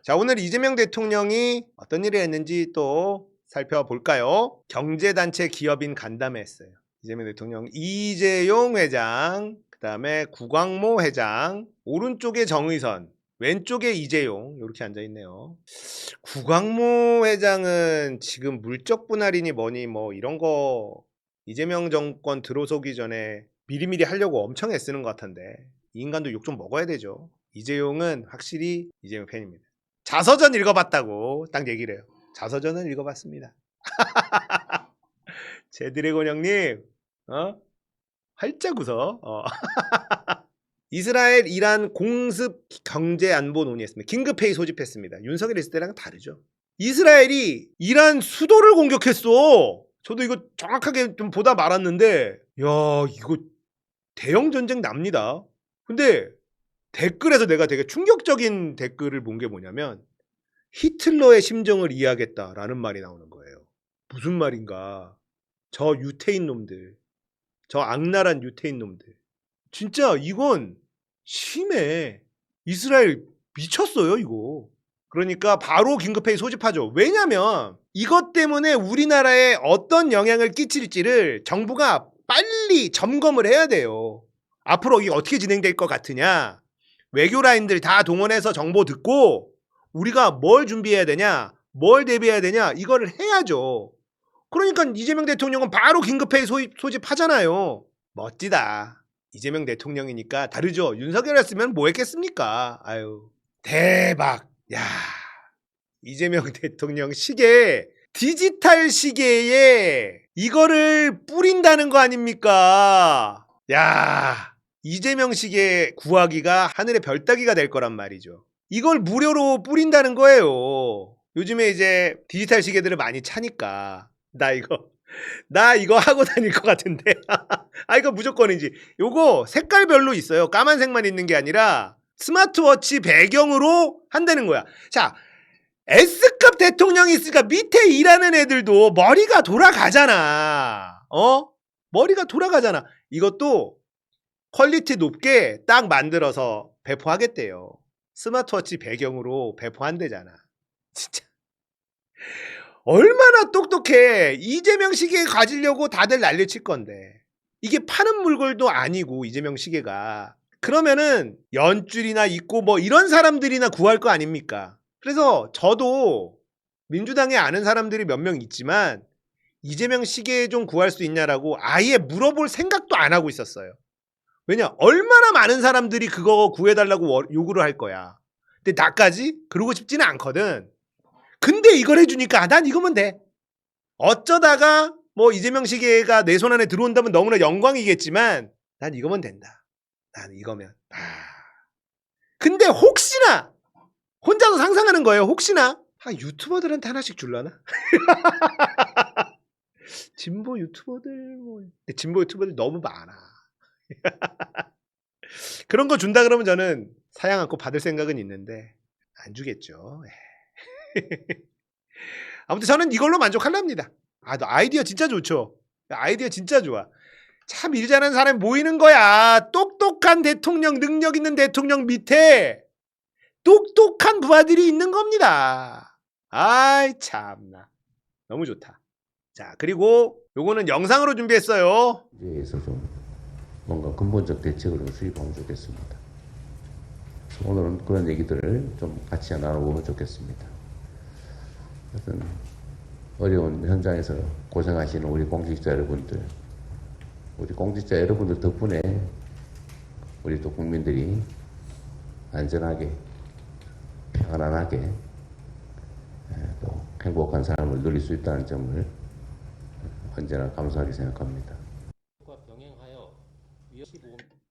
자, 오늘 이재명 대통령이 어떤 일을 했는지 또 살펴볼까요? 경제단체 기업인 간담회 했어요. 이재명 대통령, 이재용 회장, 그 다음에 구광모 회장, 오른쪽에 정의선, 왼쪽에 이재용 이렇게 앉아있네요. 구광모 회장은 지금 물적 분할이니 뭐니 뭐 이런 거 이재명 정권 들어서기 전에 미리미리 하려고 엄청 애쓰는 것 같은데 이 인간도 욕 좀 먹어야 되죠. 이재용은 확실히 이재명 팬입니다. 자서전 읽어봤다고 딱 얘기를 해요. 자서전은 읽어봤습니다. 제 드래곤 형님 활짝 웃어. 이스라엘 이란 공습 경제 안보 논의했습니다. 긴급회의 소집했습니다. 윤석열 있을 때랑 다르죠. 이스라엘이 이란 수도를 공격했어. 저도 이거 정확하게 좀 보다 말았는데 야 이거 대형 전쟁 납니다. 근데 댓글에서 내가 되게 충격적인 댓글을 본 게 뭐냐면 히틀러의 심정을 이해하겠다라는 말이 나오는 거예요. 무슨 말인가. 저 유태인 놈들, 저 악랄한 유태인 놈들, 진짜 이건 심해. 이스라엘 미쳤어요 이거. 그러니까 바로 긴급회의 소집하죠. 왜냐면 이것 때문에 우리나라에 어떤 영향을 끼칠지를 정부가 빨리 점검을 해야 돼요. 앞으로 이게 어떻게 진행될 것 같으냐, 외교 라인들 다 동원해서 정보 듣고 우리가 뭘 준비해야 되냐, 뭘 대비해야 되냐, 이거를 해야죠. 그러니까 이재명 대통령은 바로 긴급회의 소집하잖아요. 멋지다. 이재명 대통령이니까 다르죠. 윤석열이었으면 뭐 했겠습니까? 아유, 대박. 야, 이재명 대통령 시계, 디지털 시계에 이거를 뿌린다는 거 아닙니까? 야, 이재명 시계 구하기가 하늘의 별 따기가 될 거란 말이죠. 이걸 무료로 뿌린다는 거예요. 요즘에 이제 디지털 시계들을 많이 차니까 나 이거 하고 다닐 것 같은데. 아, 이거 무조건이지. 요거 색깔별로 있어요. 까만색만 있는 게 아니라 스마트워치 배경으로 한다는 거야. 자, S급 대통령이 있으니까 밑에 일하는 애들도 머리가 돌아가잖아. 머리가 돌아가잖아. 이것도 퀄리티 높게 딱 만들어서 배포하겠대요. 스마트워치 배경으로 배포한대잖아. 진짜 얼마나 똑똑해. 이재명 시계 가지려고 다들 난리칠 건데 이게 파는 물건도 아니고 이재명 시계가. 그러면은 연줄이나 있고 뭐 이런 사람들이나 구할 거 아닙니까? 그래서 저도 민주당에 아는 사람들이 몇 명 있지만 이재명 시계 좀 구할 수 있냐라고 아예 물어볼 생각도 안 하고 있었어요. 왜냐, 얼마나 많은 사람들이 그거 구해달라고 요구를 할 거야. 근데 나까지 그러고 싶지는 않거든. 근데 이걸 해주니까 난 이거면 돼. 어쩌다가 뭐 이재명 시계가 내 손 안에 들어온다면 너무나 영광이겠지만 난 이거면 된다. 난 이거면. 근데 혹시나 혼자서 상상하는 거예요. 혹시나 유튜버들한테 하나씩 줄라나? 진보 유튜버들 뭐. 근데 진보 유튜버들 너무 많아. 그런 거 준다 그러면 저는 사양 않고 받을 생각은 있는데 안 주겠죠. 아무튼 저는 이걸로 만족하랍니다. 아이디어 진짜 좋죠. 아이디어 진짜 좋아. 참 일 잘하는 사람이 모이는 거야. 똑똑한 대통령, 능력 있는 대통령 밑에 똑똑한 부하들이 있는 겁니다. 아이 참나. 너무 좋다. 자, 그리고 요거는 영상으로 준비했어요. 에서 좀 뭔가 근본적 대책을 좀 수립하면 좋겠습니다. 오늘은 그런 얘기들을 좀 같이 나눠보면 좋겠습니다. 하여튼 어려운 현장에서 고생하시는 우리 공직자 여러분들 덕분에 우리 또 국민들이 안전하게 편안하게 또 행복한 삶을 누릴 수 있다는 점을 언제나 감사하게 생각합니다.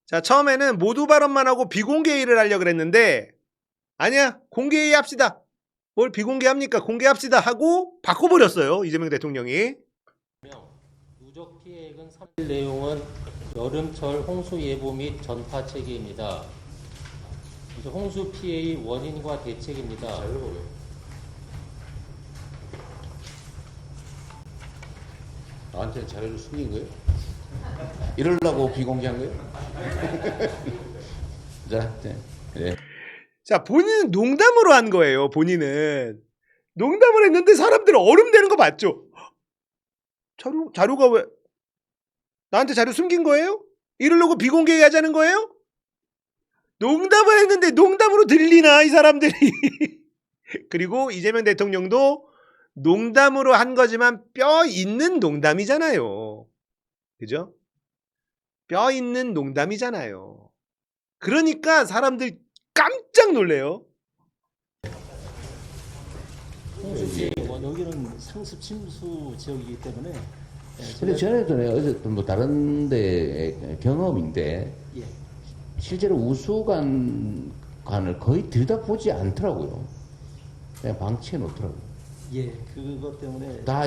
자, 처음에는 모두 발언만 하고 비공개회의를 하려고 그랬는데 아니야, 공개회의 합시다. 뭘 비공개합니까? 공개합시다 하고 바꿔버렸어요. 이재명 대통령이. 누적 피해액은 3일 내용은 여름철 홍수 예보 및 전파 체계입니다. 홍수 피해의 원인과 대책입니다. 나한테 자료를 숨긴 거예요? 이러려고 비공개한 거예요? 자, 네. 자, 본인은 농담으로 한 거예요. 본인은 농담을 했는데 사람들 얼음 되는 거 맞죠? 자료가 왜 나한테 자료 숨긴 거예요? 이러려고 비공개하게 하자는 거예요? 농담을 했는데 농담으로 들리나 이 사람들이. 그리고 이재명 대통령도 농담으로 한 거지만 뼈 있는 농담이잖아요. 그죠? 뼈 있는 농담이잖아요. 그러니까 사람들 깜짝 놀래요. 여기는 상습 침수 지역이기 때문에 근데 전에도 어쨌든 뭐 다른 데 경험인데 예. 실제로 우수관을 거의 들여다보지 않더라고요. 그냥 방치해 놓더라고요. 예, 그것 때문에 다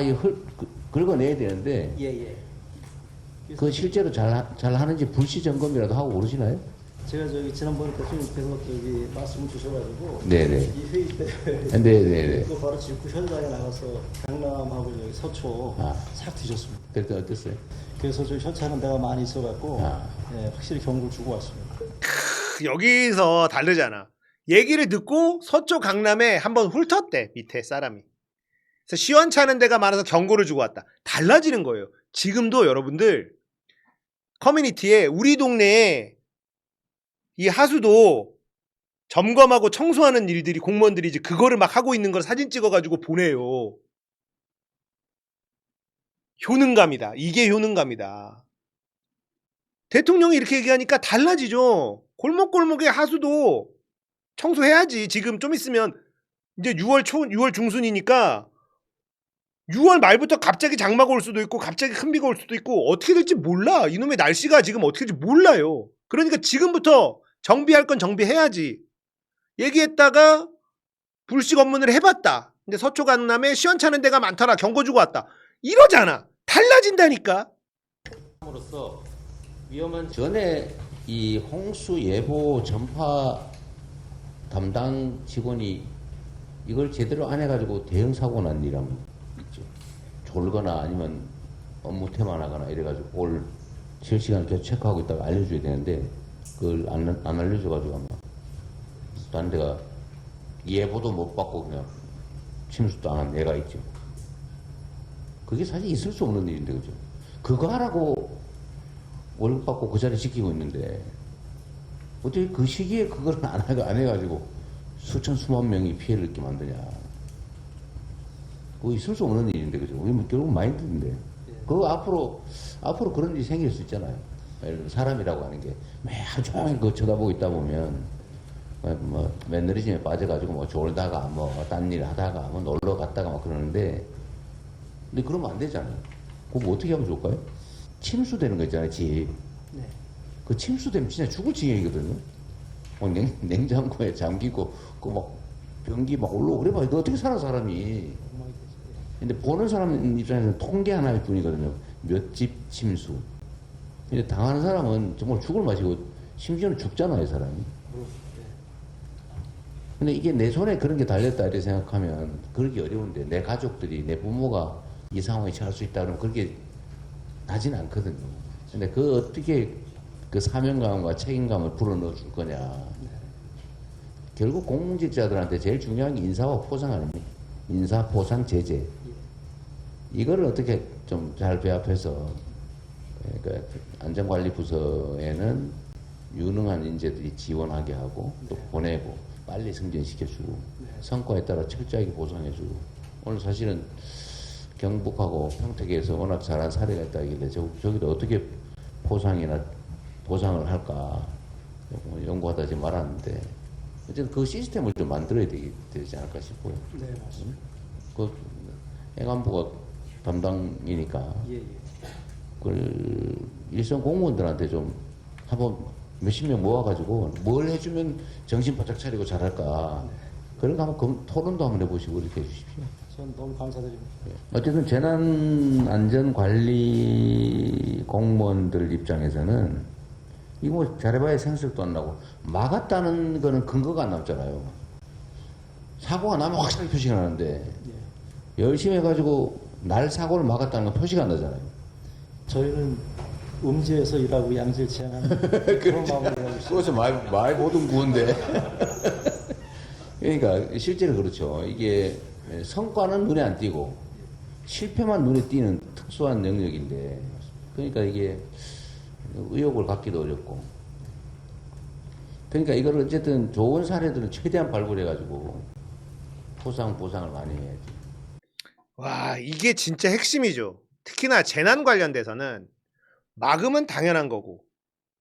긁어내야 되는데 예. 그 실제로 잘 하는지 불시 점검이라도 하고 그러시나요? 제가 저기 지난번에 대통령께서 저기 말씀을 주셔가지고 네네. 이 회의 때 네네네. 그 바로 직후 현장에 나가서 강남하고 여기 서초 아. 싹 뒤졌습니다. 그때 어땠어요? 그래서 저 현찰은 데가 많이 있어갖고 아. 예, 확실히 경고를 주고 왔습니다. 여기서 다르잖아. 얘기를 듣고 서쪽 강남에 한번 훑었대. 밑에 사람이. 그래서 시원찮은 데가 많아서 경고를 주고 왔다. 달라지는 거예요. 지금도 여러분들 커뮤니티에 우리 동네에 이 하수도 점검하고 청소하는 일들이 공무원들이 이제 그거를 막 하고 있는 걸 사진 찍어가지고 보내요. 효능감이다. 이게 효능감이다. 대통령이 이렇게 얘기하니까 달라지죠. 골목골목의 하수도 청소해야지. 지금 좀 있으면 이제 6월 중순이니까 6월 말부터 갑자기 장마가 올 수도 있고 갑자기 큰 비가 올 수도 있고 어떻게 될지 몰라. 이놈의 날씨가 지금 어떻게 될지 몰라요. 그러니까 지금부터 정비할 건 정비해야지. 얘기했다가 불식 업무를 해봤다. 근데 서초 강남에 시원찮은 데가 많더라. 경고 주고 왔다. 이러잖아. 달라진다니까. 으로써 위험한 전에 이 홍수 예보 전파 담당 직원이 이걸 제대로 안 해가지고 대형 사고 난 일하면 있죠. 졸거나 아니면 업무 태만하거나 이래가지고 올 실시간 계속 체크하고 있다가 알려줘야 되는데 그걸 안 알려줘가지고 아마 다른 데가 예보도 못 받고 그냥 침수도 안 한 애가 있죠. 그게 사실 있을 수 없는 일인데 그죠. 그거 하라고 월급 받고 그 자리 지키고 있는데 어떻게 그 시기에 그걸 안 해가지고 수만 명이 피해를 입게 만드냐. 그거 있을 수 없는 일인데 그죠. 결국 마인드인데. 그거 앞으로 그런 일이 생길 수 있잖아요. 사람이라고 하는 게 매일 종일 그거 쳐다보고 있다 보면 뭐 매너리즘에 빠져가지고 뭐 졸다가 뭐 딴 일 하다가 뭐 놀러 갔다가 막 그러는데 근데 그러면 안 되잖아요. 그거 뭐 어떻게 하면 좋을까요? 침수되는 거 있잖아요, 집. 네. 그 침수되면 진짜 죽을 지경이거든요. 냉장고에 잠기고, 그 막, 변기 막 올라오고 그래 봐. 이거 어떻게 살아, 사람이. 근데 보는 사람 입장에서는 통계 하나일 뿐이거든요. 몇 집 침수. 근데 당하는 사람은 정말 죽을 맛이고, 심지어는 죽잖아요, 사람이. 근데 이게 내 손에 그런 게 달렸다, 이렇게 생각하면, 그러기 어려운데, 내 가족들이, 내 부모가 이 상황에 처할 수 있다 그러면 그렇게 나진 않거든요. 근데 그 어떻게 그 사명감과 책임감을 불어넣어 줄 거냐. 결국 공직자들한테 제일 중요한 게 인사와 포상 아닙니까? 인사, 포상, 제재. 이거를 어떻게 좀 잘 배합해서 그러니까 안전관리부서에는 유능한 인재들이 지원하게 하고 또 보내고 빨리 승진시켜주고 성과에 따라 철저하게 보상해주고 오늘 사실은 경북하고 평택에서 워낙 잘한 사례가 있다길래 저기도 어떻게 포상이나 보상을 할까 연구하다 지금 말았는데 어쨌든 그 시스템을 좀 만들어야 되지 않을까 싶어요. 네, 맞습니다. 그 행안부가 담당이니까 예. 그걸 일선 공무원들한테 좀 한번 몇십 명 모아가지고 뭘 해주면 정신 바짝 차리고 잘할까 그런 거 한번 토론도 한번 해보시고 이렇게 해주십시오. 전 너무 감사드립니다. 어쨌든 재난안전관리 공무원들 입장에서는 이거 뭐 잘해봐야 생색도 안 나고 막았다는 거는 근거가 안 남잖아요. 사고가 나면 확실하게 표시가 나는데 열심히 해가지고 날 사고를 막았다는 건 표시가 안 나잖아요. 저희는 음지에서 일하고 양질 지향하는 그런 마음으로 일하고 있습니다. 그것은 말 모든 구인데 그러니까 실제로 그렇죠. 이게 성과는 눈에 안 띄고 실패만 눈에 띄는 특수한 영역인데, 그러니까 이게 의욕을 갖기도 어렵고. 그러니까 이걸 어쨌든 좋은 사례들은 최대한 발굴해가지고 포상 보상을 많이 해야지. 와, 이게 진짜 핵심이죠. 특히나 재난 관련돼서는 막으면 당연한 거고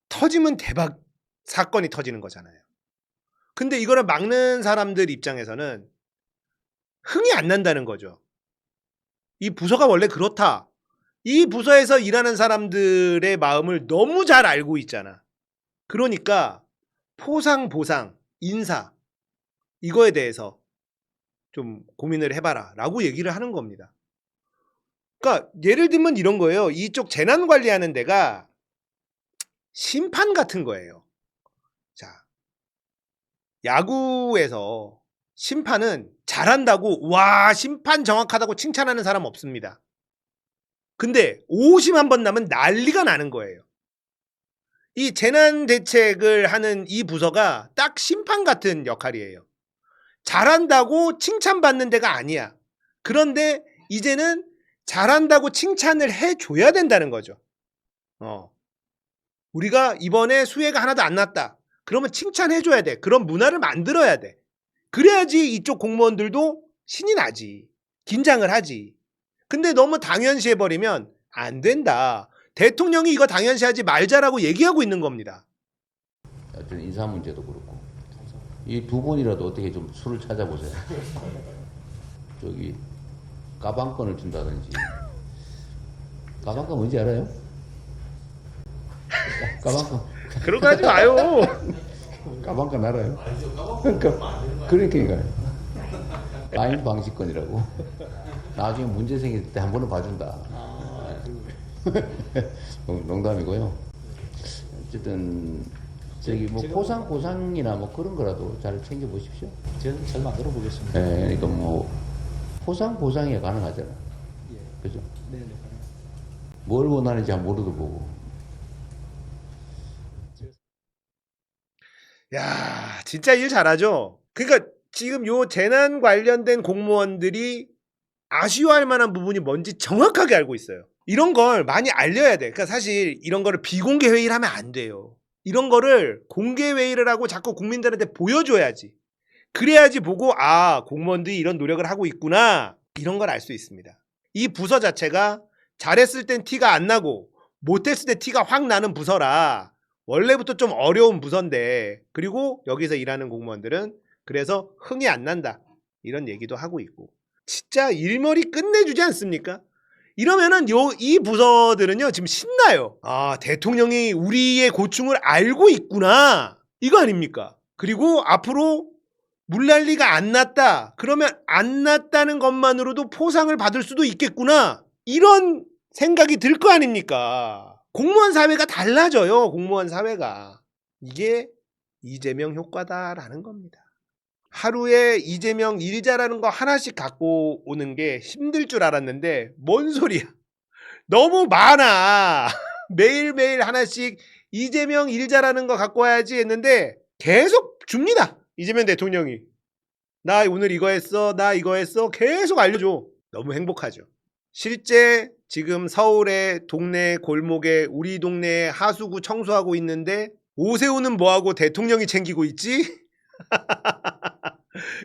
터지면 대박 사건이 터지는 거잖아요. 근데 이거를 막는 사람들 입장에서는 흥이 안 난다는 거죠. 이 부서가 원래 그렇다. 이 부서에서 일하는 사람들의 마음을 너무 잘 알고 있잖아. 그러니까 포상, 보상, 인사 이거에 대해서 좀 고민을 해봐라 라고 얘기를 하는 겁니다. 그러니까 예를 들면 이런 거예요. 이쪽 재난 관리하는 데가 심판 같은 거예요. 자, 야구에서 심판은 잘한다고 와 심판 정확하다고 칭찬하는 사람 없습니다. 근데 오심 한 번 나면 난리가 나는 거예요. 이 재난 대책을 하는 이 부서가 딱 심판 같은 역할이에요. 잘한다고 칭찬받는 데가 아니야. 그런데 이제는 잘한다고 칭찬을 해줘야 된다는 거죠. 우리가 이번에 수해가 하나도 안 났다. 그러면 칭찬해줘야 돼. 그런 문화를 만들어야 돼. 그래야지 이쪽 공무원들도 신이 나지. 긴장을 하지. 근데 너무 당연시해버리면 안 된다. 대통령이 이거 당연시하지 말자라고 얘기하고 있는 겁니다. 어쨌든 인사 문제도 그렇고 이 두 분이라도 어떻게 좀 수를 찾아보세요. 저기 가방권을 준다든지. 가방권 뭔지 알아요? 가방권. 그런 거 하지 마요. 가방권 알아요? 그러니까 가임 방지권이라고. 나중에 문제 생길 때 한 번은 봐준다. 농담이고요. 어쨌든 저기 뭐 포상 보상이나 뭐 그런 거라도 잘 챙겨 보십시오. 저는 잘 만들어 보겠습니다. 네, 그러니까 뭐 포상 보상이 가능하잖아. 예. 그죠? 네, 네. 뭘 원하는지 한 모르도 보고. 야, 진짜 일 잘하죠. 그러니까 지금 요 재난 관련된 공무원들이 아쉬워할 만한 부분이 뭔지 정확하게 알고 있어요. 이런 걸 많이 알려야 돼. 그러니까 사실 이런 거를 비공개 회의를 하면 안 돼요. 이런 거를 공개 회의를 하고 자꾸 국민들한테 보여줘야지. 그래야지 보고 아, 공무원들이 이런 노력을 하고 있구나. 이런 걸 알 수 있습니다. 이 부서 자체가 잘했을 땐 티가 안 나고 못했을 때 티가 확 나는 부서라. 원래부터 좀 어려운 부서인데, 그리고 여기서 일하는 공무원들은 그래서 흥이 안 난다. 이런 얘기도 하고 있고. 진짜 일머리 끝내주지 않습니까? 이러면은 이 부서들은요 지금 신나요. 아, 대통령이 우리의 고충을 알고 있구나. 이거 아닙니까? 그리고 앞으로 물난리가 안 났다. 그러면 안 났다는 것만으로도 포상을 받을 수도 있겠구나. 이런 생각이 들 거 아닙니까? 공무원 사회가 달라져요. 공무원 사회가. 이게 이재명 효과다라는 겁니다. 하루에 이재명 일 잘하는 거 하나씩 갖고 오는 게 힘들 줄 알았는데 뭔 소리야. 너무 많아. 매일매일 하나씩 이재명 일 잘하는 거 갖고 와야지 했는데 계속 줍니다. 이재명 대통령이. 나 오늘 이거 했어. 나 이거 했어. 계속 알려줘. 너무 행복하죠. 실제 지금 서울의 동네 골목에 우리 동네 하수구 청소하고 있는데 오세훈은 뭐하고 대통령이 챙기고 있지?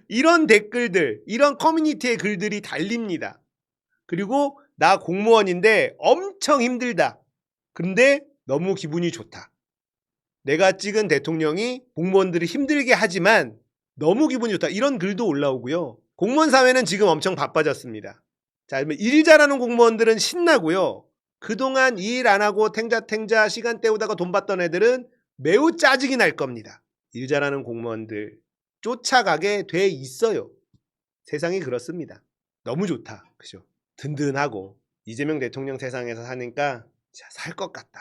이런 댓글들, 이런 커뮤니티의 글들이 달립니다. 그리고 나 공무원인데 엄청 힘들다. 근데 너무 기분이 좋다. 내가 찍은 대통령이 공무원들을 힘들게 하지만 너무 기분이 좋다. 이런 글도 올라오고요. 공무원 사회는 지금 엄청 바빠졌습니다. 자, 일 잘하는 공무원들은 신나고요. 그동안 일 안 하고 탱자탱자 시간 때우다가 돈 받던 애들은 매우 짜증이 날 겁니다. 일 잘하는 공무원들 쫓아가게 돼 있어요. 세상이 그렇습니다. 너무 좋다. 그죠? 든든하고 이재명 대통령 세상에서 사니까 살 것 같다.